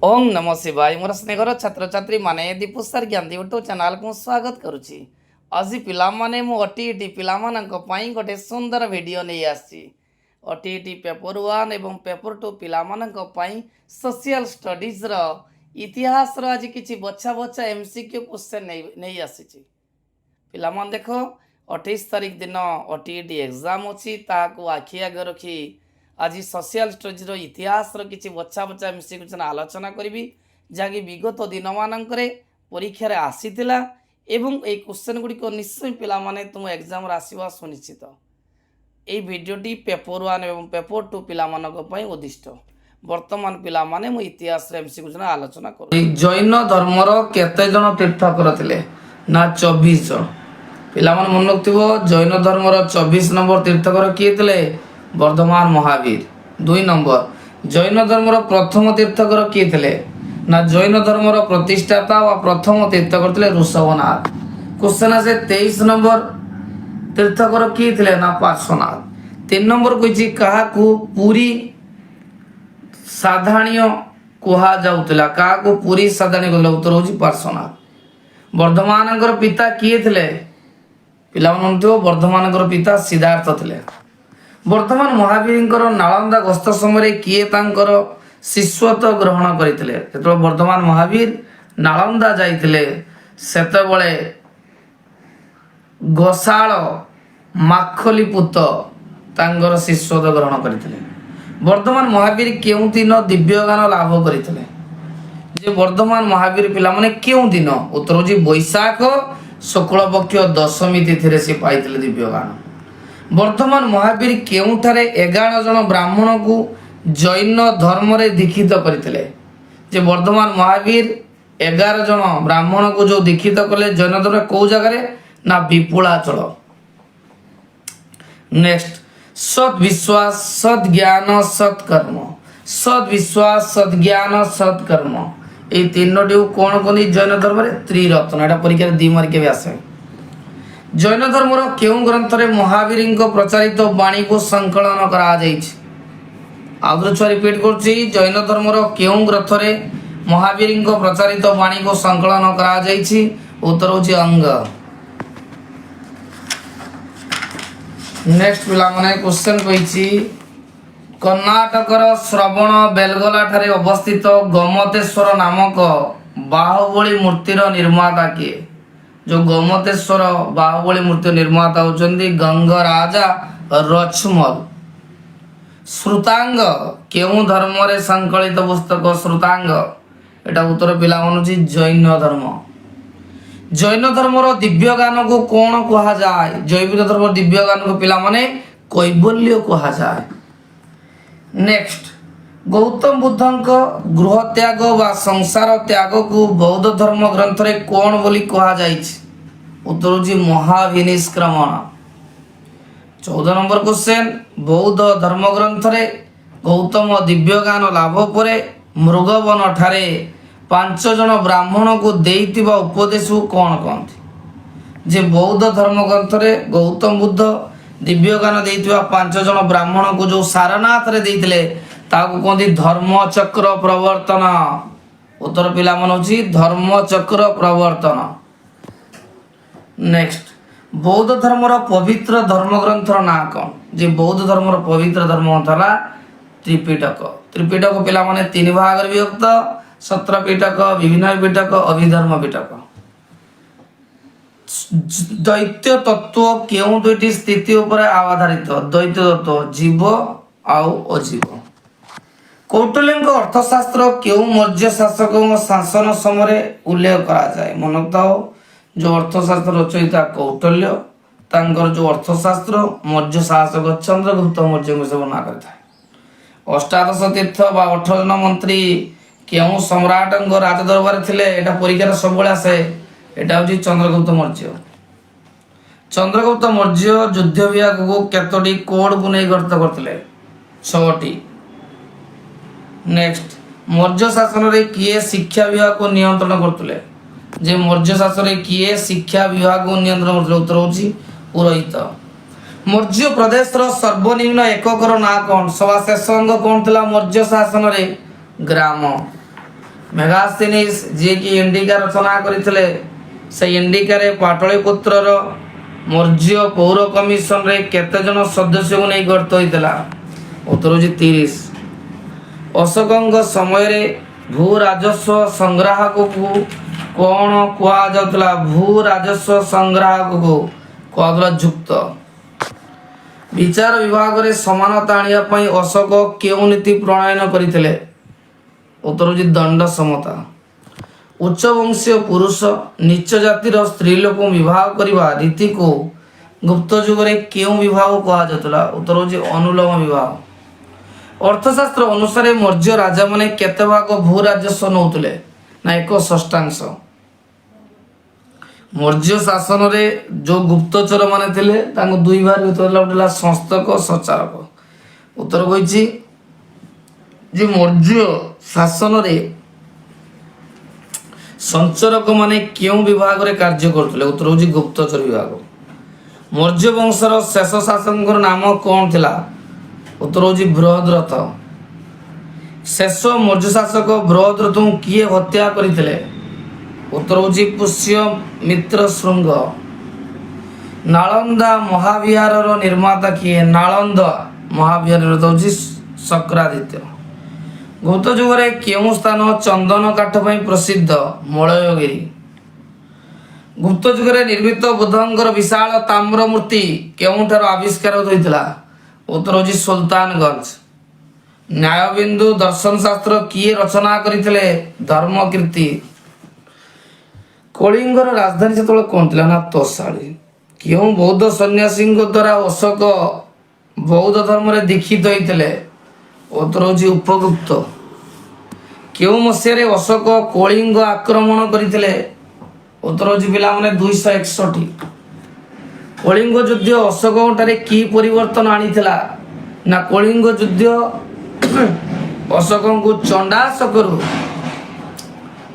ओम नमो शिवाय मोर स्नेहर छात्र छात्री माने दीपू सर ज्ञान यूट्यूब चैनल को स्वागत करुच्ची। आज पिलामाने मु ओटीईटी पिलामानंक पई गोटे सुंदर वीडियो नहीं आसी। ओटीईटी पेपर 1 एवं पेपर 2 पिलामानंक पई सोशल स्टडीज रो इतिहास रो आज किछि बच्चा बच्चा एमसीक्यू क्वेश्चन नहीं आसी। पिलामान देखो 28 तारीख दिन ओटीईटी एग्जाम अच्छी ताकू आखि आगे रखी आज सोशल स्टडीज इतिहास किसी बच्चा बच्चा एमसीक्यू आलोचना करी जहाँकि विगत दिन मानक परीक्षार आसीला एवं ये क्वेश्चन गुड़िक निश्चय पिलामाने तुम एग्जाम आसवा सुनिश्चित। ये भिडियोटी पेपर 1 एवं पेपर 2 पिलामानक उद्दिष्ट। वर्तमान पिलामाने मु इतिहास एमसीक्यू आलोचना कर। जैन धर्मर केते जन तीर्थकर थिले ना 24 जन। पिलामान मन रखिथिबो जैन धर्मर 24 नंबर तीर्थकर किए थिले वर्धमान महावीर। 2 नंबर जैन धर्मर प्रथम तीर्थकर किए थिले ना जैन धर्मर प्रतिष्ठाता व प्रथम तीर्थकर थिले ऋषभनाथ। क्वेश्चन आसे 23 नंबर तीर्थकर किए थिले ना पार्श्वनाथ। 3 नंबर कहिछि काहाकू पुरी साधारणीय कुहा जाउतला काहाकू पुरी साधारणीय गल उत्तर होछि पार्श्वनाथ। वर्धमानकर पिता किए थिले पिलामान तो वर्धमानकर पिता सिद्धार्थ थिले। वर्तमान महावीर नालंदा गस्त समय किए तांकर शिष्यत्व ग्रहण करते जो वर्तमान महावीर नालंदा जाइतिले सेतबळे गोसाळ माखलीपुत तांकर शिष्यत्व ग्रहण करते। वर्तमान महावीर केउ दिन दिव्यगान लाभ करते जे वर्तमान महावीर पिला माने केउ दिन उत्तर होछि बैशाख शुक्ल पक्ष दशमी तिथि से पाइतिले दिव्यगान। वर्तमान महावीर केउठारे 11 जन ब्राह्मण को जैन धर्म रे दीक्षित करथिले जे वर्तमान महावीर 11 जन ब्राह्मण को जो दीक्षित कले जैन धर्म को जगह ना विपुलाचल। नेक्स्ट सद विश्वास सद ज्ञान सत कर्म। सद विश्वास सद ज्ञान सत कर्म ए तीनोटी कोन कोनी जैन धर्म रे त्रिरत्न। एटा परीक्षा 2 मार्क के आसे। जैन धर्मर केउ ग्रंथ रे महावीर प्रचारित वाणी को संकलन करा जाइछि। आउर छ रिपीट करछि जैन धर्मर केउ ग्रंथ रे महावीर प्रचारित वाणी को संकलन करा जाइछि उत्तर होछि अंग। नेक्स्ट पिला माने क्वेश्चन कहिछि कर्नाटकर श्रवण बेलगोला ठारे अवस्थित गोमतेश्वर नामक बाहुबली मूर्तिर निर्माता किए। जो गोमतेश्वर बाहुबली मूर्ति निर्माता होचंदी गंगराजा रचमल। श्रुतांग केउ धर्म रे संकलित पुस्तक श्रुतांग एटा उत्तर पिला मानुची जैन धर्म। जैन धर्मर दिव्यगान को कोन कहा जाय? जैन धर्म दिव्यगान को पिला माने कैवल्य कहा जाय। नेक्स्ट गौतम बुद्धंक गृह त्याग व संसार त्याग को बौद्ध धर्म ग्रंथ रे कोन बोली कहा जाइछि उत्तर होछि महाविनिष्क्रमण। 14 नंबर क्वेश्चन बौद्ध धर्म ग्रंथ रे गौतम दिव्यगान लाभ परे मृगवन ठारे 5 जन ब्राह्मण को देइतिबा उपदेश को कोन कहंती? जे बौद्ध धर्म ग्रंथ रे गौतम बुद्ध दिव्यगान देइतिबा 5 जन ब्राह्मण को जो सारनाथ रे देइतिले ताकू कहते धर्म चक्र प्रवर्तन। उत्तर पिला मन होछि धर्म चक्र प्रवर्तन। नेक्स्ट बौद्ध धर्मर पवित्र धर्म ग्रंथर ना कौन? जे बौद्ध धर्मर पवित्र धर्म ग्रंथ त्रिपिटक। त्रिपिटक पिला माने 3 भाग रे विभक्त सत्र पिटक विभिन्न पिटक अभिधर्म पिटक। दैत्य तत्व केउ दुईटी स्थिति ऊपर आधारित? दैत्य तत्व जीव आउ अजीव। कौटिल्य अर्थशास्त्र केउ मौर्य शासक शासन समय उल्लेख करा जाए? मन रखताओ जो अर्थशास्त्र रचयिता कौटिल्य तांकर जो अर्थशास्त्र मौर्य शासक चंद्रगुप्त मौर्य को सब ना करता। अष्टादश तीर्थ बा 18 जन मंत्री केउ सम्राट राजदरबार थिले एटा परीक्षा सब बळे आसे एटा होची चंद्रगुप्त मौर्य। चंद्रगुप्त मौर्य युद्ध विभाग को केतोटी कोड को नै गठित करथिले? 6टी। नेक्स्ट मौर्य शासन रे किए शिक्षा विभाग को नियंत्रण करथुले? जे मौर्य शासन रे किए शिक्षा विभाग को नियंत्रण करथुले उत्तर होछि पुरोहित। मौर्य प्रदेश रो सर्वनिम्न एककर ना कोन? सभा शेष अंग कोन थिला मौर्य शासन रे? ग्राम। ମେଗାସ୍ଥିନିସ୍ ଯିଏକି ଇଣ୍ଡିକା ରଚନା କରିଥିଲେ, ସେ ଇଣ୍ଡିକାରେ ପାଟଳିପୁତ୍ରର ମୌର୍ଯ୍ୟ ପୌର କମିଶନରେ କେତେ ଜଣ ସଦସ୍ୟଙ୍କୁ ନେଇ ଗଠିତ ହୋଇଥିଲା? ଉତ୍ତର ହେଉଛି 30। ଅଶୋକଙ୍କ ସମୟରେ ଭୂ ରାଜସ୍ୱ ସଂଗ୍ରାହକକୁ କ'ଣ କୁହାଯାଉଥିଲା? ଭୂ ରାଜସ୍ୱ ସଂଗ୍ରାହକକୁ କୁହାଯାଉଥିଲା ଯୁକ୍ତ। ବିଚାର ବିଭାଗରେ ସମାନତା ଆଣିବା ପାଇଁ ଅଶୋକ କେଉଁ ନୀତି ପ୍ରଣୟନ କରିଥିଲେ? ଉତ୍ତର ହେଉଛି ଦଣ୍ଡ ସମତା। ଉଚ୍ଚ ବଂଶୀୟ ପୁରୁଷ ନିଚ ଜାତିର ସ୍ତ୍ରୀ ଲୋକଙ୍କୁ ବିବାହ କରିବା ରୀତିକୁ ଗୁପ୍ତ ଯୁଗରେ କେଉଁ ବିବାହ କୁହାଯାଉଥିଲା? ଉତ୍ତର ହେଉଛି ଅନୁଲୋମ ବିବାହ। ଅର୍ଥଶାସ୍ତ୍ର ଅନୁସାରେ ମୌର୍ଯ୍ୟ ରାଜାମାନେ କେତେ ଭାଗ ଭୂ ରାଜସ୍ୱ ନେଉଥିଲେ? ନା 1/6। ମୌର୍ଯ୍ୟ ଶାସନରେ ଯେଉଁ ଗୁପ୍ତଚର ମାନେ ଥିଲେ ତାଙ୍କୁ ଦୁଇ ଭାଗ ଭିତରେ ଗୋଟେ ହେଲା ସଂସ୍ତକ, ସଚାରକ। ଉତ୍ତର କହିଛି ଯେ ମୌର୍ଯ୍ୟ ଶାସନରେ ସଞ୍ଚରକ ମାନେ କେଉଁ ବିଭାଗରେ କାର୍ଯ୍ୟ କରୁଥିଲେ? ଉତ୍ତର ହେଉଛି ଗୁପ୍ତଚର ବିଭାଗ। ମୌର୍ଯ୍ୟ ବଂଶର ଶେଷ ଶାସକଙ୍କର ନାମ କ'ଣ ଥିଲା? ଉତ୍ତର ହେଉଛି ବୃହଦ୍ରଥ। ଶେଷ ମୌର୍ଯ୍ୟ ଶାସକ ବୃହଦ୍ରଥଙ୍କୁ କିଏ ହତ୍ୟା କରିଥିଲେ? ଉତ୍ତର ହେଉଛି ପୁଷ୍ୟମିତ୍ର ଶୃଙ୍ଗ। ନାଳନ୍ଦା ମହାବିହାରର ନିର୍ମାତା କିଏ? ନାଳନ୍ଦା ମହାବିହାର ନିର୍ମାତା ହେଉଛି ଶକ୍ରାଦିତ୍ୟ। ଗୁପ୍ତ ଯୁଗରେ କେଉଁ ସ୍ଥାନ ଚନ୍ଦନ କାଠ ପାଇଁ ପ୍ରସିଦ୍ଧ? ମଳୟଗିରି। ଗୁପ୍ତ ଯୁଗରେ ନିର୍ମିତ ବୁଦ୍ଧଙ୍କର ବିଶାଳ ତାମ୍ର ମୂର୍ତ୍ତି କେଉଁଠାରୁ ଆବିଷ୍କାର ହୋଇଥିଲା? ଉତ୍ତର ହେଉଛି ସୁଲତାନଗଞ୍ଜ। ନ୍ୟାୟବିନ୍ଦୁ ଦର୍ଶନ ଶାସ୍ତ୍ର କିଏ ରଚନା କରିଥିଲେ? ଧର୍ମକୀର୍ତ୍ତି। କଳିଙ୍ଗର ରାଜଧାନୀ ସେତେବେଳେ କ'ଣ ଥିଲା? ନା ତୋଷାଳୀ। କେଉଁ ବୌଦ୍ଧ ସନ୍ନ୍ୟାସୀଙ୍କ ଦ୍ୱାରା ଅଶୋକ ବୌଦ୍ଧ ଧର୍ମରେ ଦୀକ୍ଷିତ ହୋଇଥିଲେ? ଉତ୍ତର ହେଉଛି ଉପଗୁପ୍ତ। କେଉଁ ମସିହାରେ ଅଶୋକ କଳିଙ୍ଗ ଆକ୍ରମଣ କରିଥିଲେ? ଉତ୍ତର ହେଉଛି ପିଲାମାନେ 261। କଳିଙ୍ଗ ଯୁଦ୍ଧ ଅଶୋକଙ୍କଠାରେ କି ପରିବର୍ତ୍ତନ ଆଣିଥିଲା? ନା କଳିଙ୍ଗ ଯୁଦ୍ଧ ଅଶୋକଙ୍କୁ ଚଣ୍ଡାଶୋକରୁ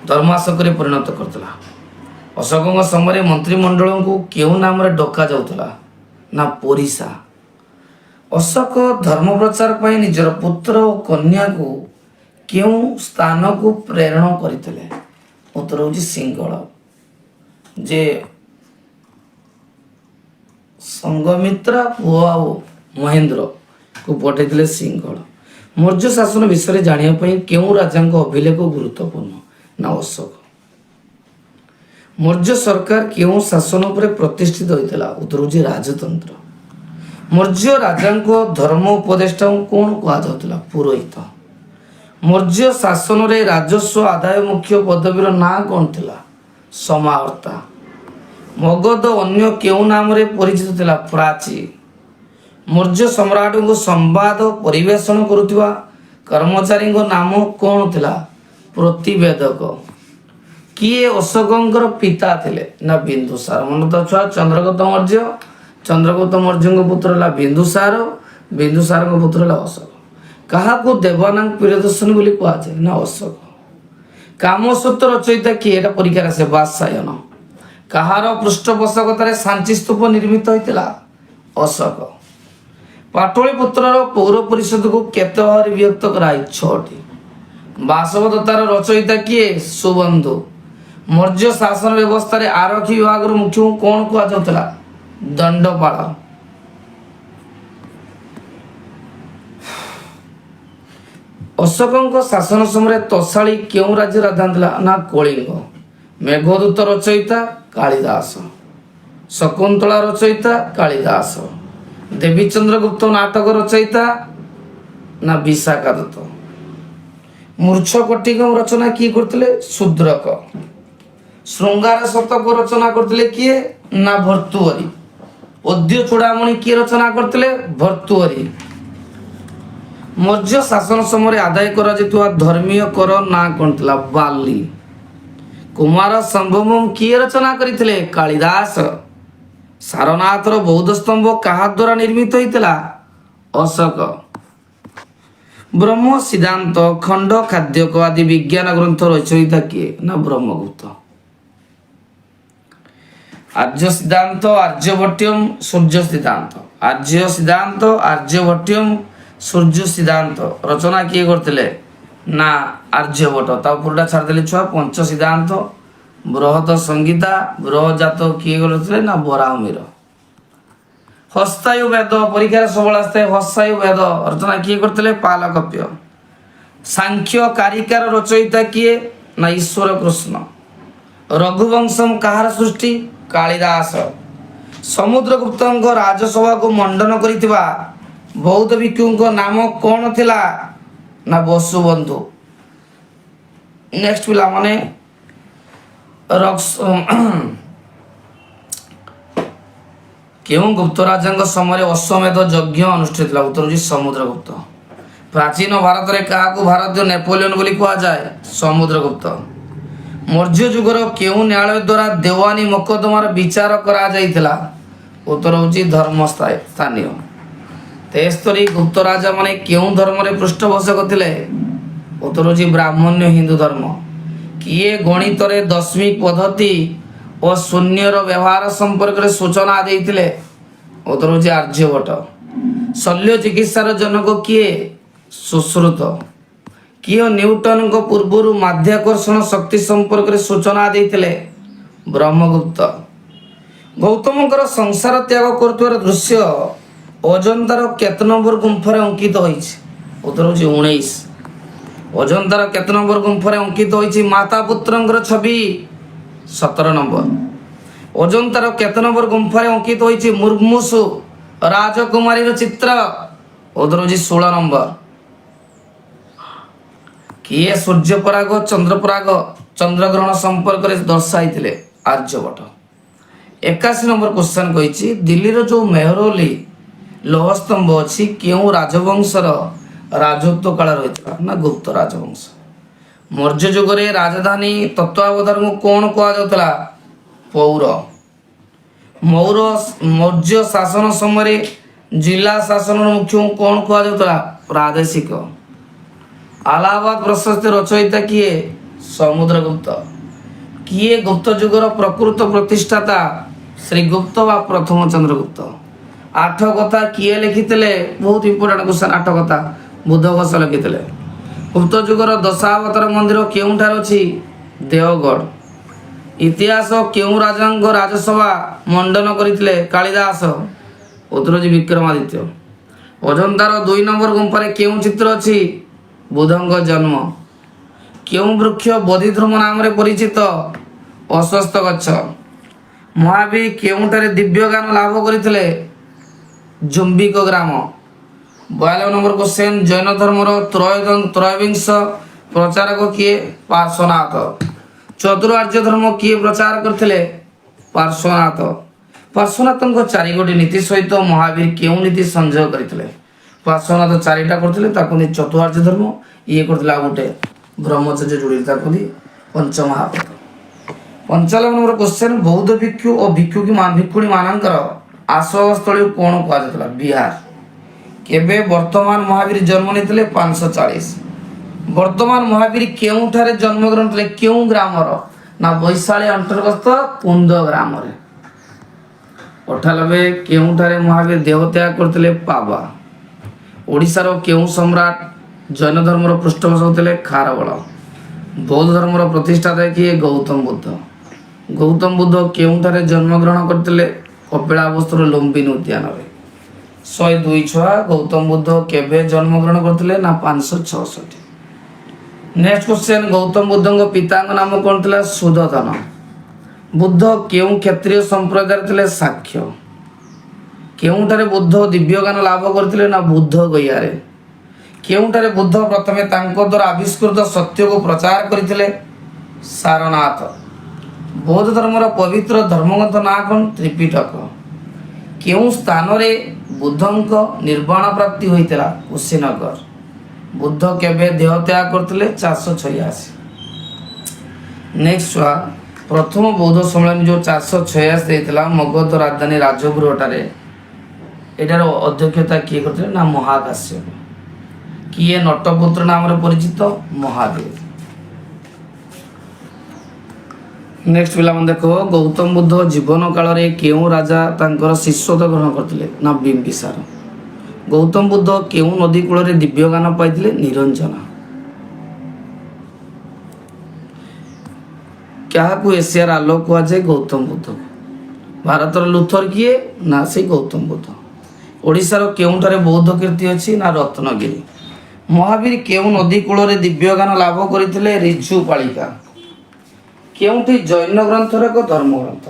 ଧର୍ମାଶୋକରେ ପରିଣତ କରିଥିଲା। ଅଶୋକଙ୍କ ସମୟରେ ମନ୍ତ୍ରିମଣ୍ଡଳଙ୍କୁ କେଉଁ ନାମରେ ଡକାଯାଉଥିଲା? ନା ପରିସା। ଅଶୋକ ଧର୍ମ ପ୍ରଚାର ପାଇଁ ନିଜର ପୁତ୍ର ଓ କନ୍ୟାକୁ କେଉଁ ସ୍ଥାନକୁ ପ୍ରେରଣ କରିଥିଲେ? ଉତ୍ତର ହେଉଛି ସିଂହଳ। ଯେ ସଂଘମିତ୍ରା ପୁଅ ଆଉ ମହେନ୍ଦ୍ରକୁ ପଠାଇଥିଲେ ସିଂହଳ। ମୌର୍ଯ୍ୟ ଶାସନ ବିଷୟରେ ଜାଣିବା ପାଇଁ କେଉଁ ରାଜାଙ୍କ ଅଭିଲେଖ ଗୁରୁତ୍ୱପୂର୍ଣ୍ଣ? ନା ଅଶୋକ। ମୌର୍ଯ୍ୟ ସରକାର କେଉଁ ଶାସନ ଉପରେ ପ୍ରତିଷ୍ଠିତ ହୋଇଥିଲା? ଉତ୍ତର ହେଉଛି ରାଜତନ୍ତ୍ର। ମୌର୍ଯ୍ୟ ରାଜାଙ୍କ ଧର୍ମ ଉପଦେଷ୍ଟାଙ୍କୁ କ'ଣ କୁହାଯାଉଥିଲା? ପୁରୋହିତ। ମୌର୍ଯ୍ୟ ଶାସନରେ ରାଜସ୍ୱ ଆଦାୟ ମୁଖ୍ୟ ପଦବୀର ନାଁ କ'ଣ ଥିଲା? ସମାହର୍ତ୍ତା। ମଗଧ ଅନ୍ୟ କେଉଁ ନାମରେ ପରିଚିତ ଥିଲା? ପ୍ରାଚୀ। ମୌର୍ଯ୍ୟ ସମ୍ରାଟଙ୍କୁ ସମ୍ବାଦ ପରିବେଷଣ କରୁଥିବା କର୍ମଚାରୀଙ୍କ ନାମ କ'ଣ ଥିଲା? ପ୍ରତିବେଦକ। କିଏ ଅଶୋକଙ୍କର ପିତା ଥିଲେ? ନା ବିନ୍ଦୁସାର। ମନେ ତ ଛୁଆ ଚନ୍ଦ୍ରଗୁପ୍ତ ମୌର୍ଯ୍ୟ, ଚନ୍ଦ୍ରଗୁପ୍ତ ମୌର୍ଯ୍ୟଙ୍କ ପୁତ୍ର ହେଲା ବିନ୍ଦୁସାର, ବିନ୍ଦୁସାରଙ୍କ ପୁତ୍ର ହେଲା ଅଶୋକ। କାହାକୁ ଦେବାନାଙ୍ଗ ପ୍ରିୟଦର୍ଶନୀ ବୋଲି କୁହାଯାଏ? ନା ଅଶୋକ। କାମସୂତ୍ର ରଚୟିତା କିଏ? ଏଟା ପରୀକ୍ଷାରେ ଆସେ ବାତ୍ସାୟନ। କାହାର ପୃଷ୍ଠପୋଷକତାରେ ସାଞ୍ଚି ସ୍ତୂପ ନିର୍ମିତ ହୋଇଥିଲା? ଅଶୋକ। ପାଟଳିପୁତ୍ରର ପୌର ପରିଷଦକୁ କେତେ ଭାଗରେ ବିଭକ୍ତ କରାଯାଇଛି? 6ଟି। ବାସବଦତ୍ତାର ରଚୟିତା କିଏ? ସୁବନ୍ଧୁ। ମୌର୍ଯ୍ୟ ଶାସନ ବ୍ୟବସ୍ଥାରେ ଆରକ୍ଷୀ ବିଭାଗର ମୁଖ୍ୟଙ୍କୁ କ'ଣ କୁହାଯାଉଥିଲା? ଦଣ୍ଡପାଳ। ଅଶୋକଙ୍କ ଶାସନ ସମୟରେ ତୋଷାଳୀ କେଉଁ ରାଜ୍ୟର ରାଜଧାନୀ ଥିଲା? ନା କଳିଙ୍ଗ। ମେଘଦୂତ ରଚୟିତା କାଳିଦାସ। ଶକୁନ୍ତଳା ରଚୟିତା କାଳିଦାସ। ଦେବୀଚନ୍ଦ୍ରଗୁପ୍ତ ନାଟକ ରଚୟିତା ନା ବିଶାଖା ଦତ୍ତ। ମୂର୍ଚ୍ଛକଟିକମ୍ ରଚନା କିଏ କରିଥିଲେ? ଶୂଦ୍ରକ। ଶୃଙ୍ଗାର ଶତକ ରଚନା କରିଥିଲେ କିଏ? ନା ଭର୍ତ୍ତୃହରି। ପଦ୍ୟ ଚୂଡ଼ାମଣି କିଏ ରଚନା କରିଥିଲେ? ଭର୍ତ୍ତୃହରି। ମୌର୍ଯ୍ୟ ଶାସନ ସମୟରେ ଆଦାୟ କରାଯାଇଥିବା ଧର୍ମୀୟ କର ନାଁ କ'ଣ ଥିଲା? ବାଲି। କୁମାର ସମ୍ଭବମ୍ କିଏ ରଚନା କରିଥିଲେ? କାଳିଦାସ। ସାରନାଥର ବୌଦ୍ଧ ସ୍ତମ୍ଭ କାହା ଦ୍ୱାରା ନିର୍ମିତ ହୋଇଥିଲା? ଅଶୋକ। ବ୍ରହ୍ମ ସିଦ୍ଧାନ୍ତ, ଖଣ୍ଡ ଖାଦ୍ୟକ ଆଦି ବିଜ୍ଞାନ ଗ୍ରନ୍ଥ ରଚୟିତା କିଏ? ନା ବ୍ରହ୍ମଗୁପ୍ତ। ଆର୍ଯ୍ୟ ସିଦ୍ଧାନ୍ତ, ଆର୍ଯ୍ୟଭଟ୍ଟ୍ୟମ୍, ସୂର୍ଯ୍ୟ ସିଦ୍ଧାନ୍ତ। ଆର୍ଯ୍ୟ ସିଦ୍ଧାନ୍ତ, ଆର୍ଯ୍ୟଭଟ୍ଟ୍ୟମ୍, ସୂର୍ଯ୍ୟ ସିଦ୍ଧାନ୍ତ ରଚନା କିଏ କରିଥିଲେ? ନା ଆର୍ଯ୍ୟଭଟ୍ଟ। ତା ଉପରଟା ଛାଡ଼ିଦେଲି ଛୁଆ। ପଞ୍ଚ ସିଦ୍ଧାନ୍ତ, ବୃହତ ସଂଗୀତା, ବୃହଜାତ କିଏ କରିଥିଲେ ନା ବରାହମିର। ହସ୍ତାୟୁ ବେଦ ପରୀକ୍ଷାରେ ସବୁବେଳେ ଆସିଥାଏ। ହସ୍ତାୟୁ ବେଦ ରଚନା କିଏ କରିଥିଲେ? ପାଲକପ୍ୟ। ସାଂଖ୍ୟ କାରିକାର ରଚୟିତା କିଏ ନା ଈଶ୍ୱର କୃଷ୍ଣ। ରଘୁବଂଶମ କାହାର ସୃଷ୍ଟି? କାଳିଦାସ। ସମୁଦ୍ରଗୁପ୍ତଙ୍କ ରାଜସଭାକୁ ମଣ୍ଡନ କରିଥିବା ବୌଦ୍ଧ ଭିକ୍ଷୁଙ୍କ ନାମ କଣ ଥିଲା ନା ବସୁବନ୍ଧୁ। ନେକ୍ସଟ ପିଲାମାନେ କେଉଁ ଗୁପ୍ତ ରାଜାଙ୍କ ସମୟରେ ଅଶ୍ୱମେଧ ଯଜ୍ଞ ଅନୁଷ୍ଠିତ ଥିଲା? ଉତ୍ତର ହେଉଛି ସମୁଦ୍ରଗୁପ୍ତ। ପ୍ରାଚୀନ ଭାରତରେ କାହାକୁ ଭାରତୀୟ ନେପୋଲିଅନ ବୋଲି କୁହାଯାଏ? ସମୁଦ୍ରଗୁପ୍ତ। ମୌର୍ଯ୍ୟ ଯୁଗର କେଉଁ ନ୍ୟାୟାଳୟ ଦ୍ୱାରା ଦେୱାନୀ ମକଦ୍ଦମାର ବିଚାର କରାଯାଇଥିଲା? ଉତ୍ତର ହେଉଛି ଧର୍ମସ୍ଥାନୀୟ। 73 ଗୁପ୍ତ ରାଜା ମାନେ କେଉଁ ଧର୍ମରେ ପୃଷ୍ଠପୋଷକ ଥିଲେ? ଉତ୍ତର ହେଉଛି ବ୍ରାହ୍ମଣ୍ୟ ହିନ୍ଦୁ ଧର୍ମ। କିଏ ଗଣିତରେ ଦଶମିକ ପଦ୍ଧତି ଓ ଶୂନ୍ୟର ବ୍ୟବହାର ସମ୍ପର୍କରେ ସୂଚନା ଦେଇଥିଲେ? ଉତ୍ତର ହେଉଛି ଆର୍ଯ୍ୟଭଟ୍ଟ। ଶଲ୍ୟ ଚିକିତ୍ସାର ଜନକ କିଏ? ସୁଶ୍ରୁତ। କିଏ ନ୍ୟୁଟନଙ୍କ ପୂର୍ବରୁ ମାଧ୍ୟାକର୍ଷଣ ଶକ୍ତି ସମ୍ପର୍କରେ ସୂଚନା ଦେଇଥିଲେ? ବ୍ରହ୍ମଗୁପ୍ତ। ଗୌତମଙ୍କର ସଂସାର ତ୍ୟାଗ କରୁଥିବାର ଦୃଶ୍ୟ ଅଜନ୍ତାର କେତେ ନମ୍ବର ଗୁମ୍ଫାରେ ଅଙ୍କିତ ହୋଇଛି? ଉତ୍ତର ହେଉଛି 19। ଅଜନ୍ତାର କେତେ ନମ୍ବର ଗୁମ୍ଫାରେ ଅଙ୍କିତ ହୋଇଛି ମାତା ପୁତ୍ରଙ୍କର ଛବି? 17 ନମ୍ବର। ଅଜନ୍ତାର କେତେ ନମ୍ବର ଗୁମ୍ଫାରେ ଅଙ୍କିତ ହୋଇଛି ମୁର୍ମୂଷୁ ରାଜକୁମାରୀର ଚିତ୍ର? ଉତ୍ତର ହେଉଛି 16 ନମ୍ବର। କିଏ ସୂର୍ଯ୍ୟପରାଗ ଚନ୍ଦ୍ରପରାଗ ଚନ୍ଦ୍ରଗ୍ରହଣ ସମ୍ପର୍କରେ ଦର୍ଶାଇଥିଲେ? ଆର୍ଯ୍ୟଭଟ୍ଟ। 81 ନମ୍ବର କ୍ୱେଶ୍ଚନ୍ କହିଛି ଦିଲ୍ଲୀର ଯେଉଁ ମେହରୌଲି ଲୌହସ୍ତମ୍ଭ ଅଛି କେଉଁ ରାଜବଂଶର ରାଜତ୍ୱ କାଳରେ ହୋଇଥିଲା? ନା ଗୁପ୍ତ ରାଜବଂଶ। ମୌର୍ଯ୍ୟ ଯୁଗରେ ରାଜଧାନୀ ତତ୍ତ୍ୱାବଧାନକୁ କ'ଣ କୁହାଯାଉଥିଲା? ପୌର। ମୌର୍ଯ୍ୟ ଶାସନ ସମୟରେ ଜିଲ୍ଲା ଶାସନର ମୁଖ୍ୟଙ୍କୁ କ'ଣ କୁହାଯାଉଥିଲା? ପ୍ରାଦେଶିକ। ଆଲାହାବାଦ ପ୍ରଶସ୍ତି ରଚୟିତା କିଏ? ସମୁଦ୍ରଗୁପ୍ତ। କିଏ ଗୁପ୍ତ ଯୁଗର ପ୍ରକୃତ ପ୍ରତିଷ୍ଠାତା? ଶ୍ରୀଗୁପ୍ତ ବା ପ୍ରଥମ ଚନ୍ଦ୍ରଗୁପ୍ତ। 8 କଥା କିଏ ଲେଖିଥିଲେ? ବହୁତ ଇମ୍ପୋର୍ଟାଣ୍ଟ କ୍ୱେଶ୍ଚନ୍। 8 କଥା ବୁଦ୍ଧ ଘୋଷ ଲେଖିଥିଲେ। ଗୁପ୍ତ ଯୁଗର ଦଶାବତାର ମନ୍ଦିର କେଉଁଠାରେ ଅଛି? ଦେଓଗଡ଼। ଇତିହାସ କେଉଁ ରାଜାଙ୍କ ରାଜସଭା ମଣ୍ଡନ କରିଥିଲେ? କାଳିଦାସ। ଉତ୍ତର ହେଉଛି ବିକ୍ରମାଦିତ୍ୟ। ଅଜନ୍ତାର 2 ନମ୍ବର ଗୁମ୍ଫାରେ କେଉଁ ଚିତ୍ର ଅଛି? ବୁଦ୍ଧଙ୍କ ଜନ୍ମ। କେଉଁ ବୃକ୍ଷ ବୋଧିଧର୍ମ ନାମରେ ପରିଚିତ? ଅଶ୍ୱସ୍ଥ ଗଛ। ମହାବୀର କେଉଁଠାରେ ଦିବ୍ୟଜ୍ଞାନ ଲାଭ କରିଥିଲେ? ଜୁମ୍ବିକ ଗ୍ରାମ। 52 ନମ୍ବର କ୍ୱେଶ୍ଚନ୍ ଜୈନ ଧର୍ମର ତ୍ରୟୋବିଂଶ ପ୍ରଚାରକ କିଏ? ପାର୍ଶ୍ୱନାଥ। ଚତୁରାର୍ଯ୍ୟ ଧର୍ମ କିଏ ପ୍ରଚାର କରିଥିଲେ? ପାର୍ଶ୍ୱନାଥ। ପାର୍ଶ୍ୱନାଥଙ୍କ 4 ଗୋଟି ନୀତି ସହିତ ମହାବୀର କେଉଁ ନୀତି ସଂଯୋଗ କରିଥିଲେ? ପାର୍ଶ୍ୱନାଥ 4ଟା କରିଥିଲେ, ତାକୁ ନେଇ ଚତୁରାର୍ଯ୍ୟ ଧର୍ମ। ଇଏ କରିଥିଲେ ଆଉ ଗୋଟେ ବ୍ରହ୍ମଚର୍ଯ୍ୟ ଯୋଡ଼ିଲେ, ତାକୁ ନେଇ ପଞ୍ଚମହାପାତ୍ର। 55 ନମ୍ବର କ୍ୱେଶ୍ଚନ୍ ବୌଦ୍ଧ ଭିକ୍ଷୁ ଓ ଭିକ୍ଷୁଣୀ ମାନଙ୍କର ଆଶ୍ରୟସ୍ଥଳୀକୁ କ'ଣ କୁହାଯାଉଥିଲା? ବିହାର। କେବେ ବର୍ତ୍ତମାନ ମହାବୀର ଜନ୍ମ ନେଇଥିଲେ? 540। ବର୍ତ୍ତମାନ ମହାବୀର କେଉଁଠାରେ ଜନ୍ମଗ୍ରହଣ ଥିଲେ? କେଉଁ ଗ୍ରାମର? ନା ବୈଶାଳୀ ଅନ୍ତର୍ଗତ କୁନ୍ଦ ଗ୍ରାମରେ। 98 କେଉଁଠାରେ ମହାବୀର ଦେହତ୍ୟାଗ କରିଥିଲେ? ପାବା। ଓଡ଼ିଶାର କେଉଁ ସମ୍ରାଟ ଜୈନ ଧର୍ମର ପୃଷ୍ଠପୋଷକ ଥିଲେ? ଖାରବେଳ। ବୌଦ୍ଧ ଧର୍ମର ପ୍ରତିଷ୍ଠାତା କିଏ? ଗୌତମ ବୁଦ୍ଧ। ଗୌତମ ବୁଦ୍ଧ କେଉଁଠାରେ ଜନ୍ମଗ୍ରହଣ କରିଥିଲେ? କପିଳାବସ୍ତର ଲୁମ୍ବିନୀ ଉଦ୍ୟାନରେ। 102 ଛୁଆ ଗୌତମ ବୁଦ୍ଧ କେବେ ଜନ୍ମଗ୍ରହଣ କରିଥିଲେ? ନା 566। ନେକ୍ସଟ କ୍ୱେଶ୍ଚନ୍ ଗୌତମ ବୁଦ୍ଧଙ୍କ ପିତାଙ୍କ ନାମ କ'ଣ ଥିଲା? ସୁଦଧନ। ବୁଦ୍ଧ କେଉଁ କ୍ଷତ୍ରିୟ ସମ୍ପ୍ରଦାୟରେ ଥିଲେ? ଶାକ୍ୟ। କେଉଁଠାରେ ବୁଦ୍ଧ ଦିବ୍ୟଜ୍ଞାନ ଲାଭ କରିଥିଲେ? ନା ବୁଦ୍ଧ ଗୟାରେ। କେଉଁଠାରେ ବୁଦ୍ଧ ପ୍ରଥମେ ତାଙ୍କ ଦ୍ୱାରା ଆବିଷ୍କୃତ ସତ୍ୟକୁ ପ୍ରଚାର କରିଥିଲେ? ସାରନାଥ। ବୌଦ୍ଧ ଧର୍ମର ପବିତ୍ର ଧର୍ମଗ୍ରନ୍ଥ ନାଁ କ'ଣ? ତ୍ରିପିଟକ। କେଉଁ ସ୍ଥାନରେ ବୁଦ୍ଧଙ୍କ ନିର୍ବାଣ ପ୍ରାପ୍ତି ହୋଇଥିଲା? କୁଶୀନଗର। ବୁଦ୍ଧ କେବେ ଦେହତ୍ୟାଗ କରିଥିଲେ? 486। ନେକ୍ସଟ ଛୁଆ ପ୍ରଥମ ବୌଦ୍ଧ ସମ୍ମିଳନୀ ଯେଉଁ 486 ଦେଇଥିଲା ମଗଧ ରାଜଧାନୀ ରାଜଗୃହଠାରେ, ଏଠାର ଅଧ୍ୟକ୍ଷତା କିଏ କରିଥିଲେ? ନା ମହାକାଶ୍ୟପ। କିଏ ନଟପୁତ୍ର ନାମରେ ପରିଚିତ? ମହାବୀର। ନେକ୍ସଟ ପିଲାମାନେ ଦେଖ ଗୌତମ ବୁଦ୍ଧ ଜୀବନ କାଳରେ କେଉଁ ରାଜା ତାଙ୍କର ଶିଷ୍ୟତ୍ୱ ଗ୍ରହଣ କରିଥିଲେ? ନା ବିମ୍ବିସାର। ଗୌତମ ବୁଦ୍ଧ କେଉଁ ନଦୀ କୂଳରେ ଦିବ୍ୟଜ୍ଞାନ ପାଇଥିଲେ? ନିରଞ୍ଜନ। क्या एशियार आलोक कहुए गौतम बुद्ध भारतर लुथर किए ना से गौतम बुद्ध ओडिशार केउंठारे बौद्ध कीर्ति अच्छी ना रत्नगिरी महावीर केउ नदी कूल दिव्यगान लाभ करते रिजु पालिका केउठी जैन ग्रंथर एक धर्म ग्रंथ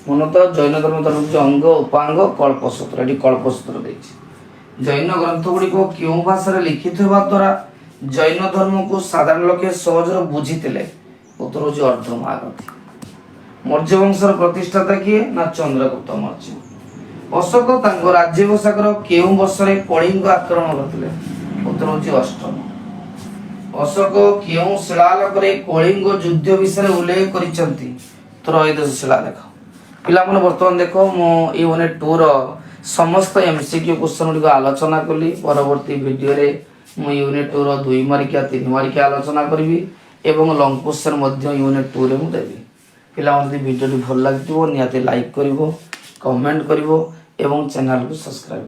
मन तो जैन धर्म धर्म अंग उपांग कल्पसूत्र ये कल्पसूत्र देछि जैन ग्रंथ गुड़िक क्यों भाषा लिखित होगा द्वारा जैन धर्म को साधारण लोके सहजर बुझीते उत्तर हूँ अर्ध महारथी मौर्य वंशर प्रतिष्ठाता किए ना चंद्रगुप्त मौर्य अशोक राज्यवशाकर केउं वर्षरे कलिंग आक्रमण करते उत्तर हूँ अष्टम अशोक केउं शिलालेखरे कलिंग युद्ध विषय उल्लेख करिसंती त्रयोदश शिलालेख पिला माने वर्तमान देखो मो यूनिट 2 रो समस्त एमसीक्यू क्वेश्चन गुडी आलोचना कली परवर्ती वीडियो रे मो यूनिट 2 रो 2 मार्किया 3 मार्किया आलोचना करबी एवं लॉन्ग क्वेश्चन मध्य यूनिट 2 रे मु देबी पिला माने वीडियो भल लागितो नियाते लाइक करिवो कमेंट करिवो एवं चैनल को सब्सक्राइब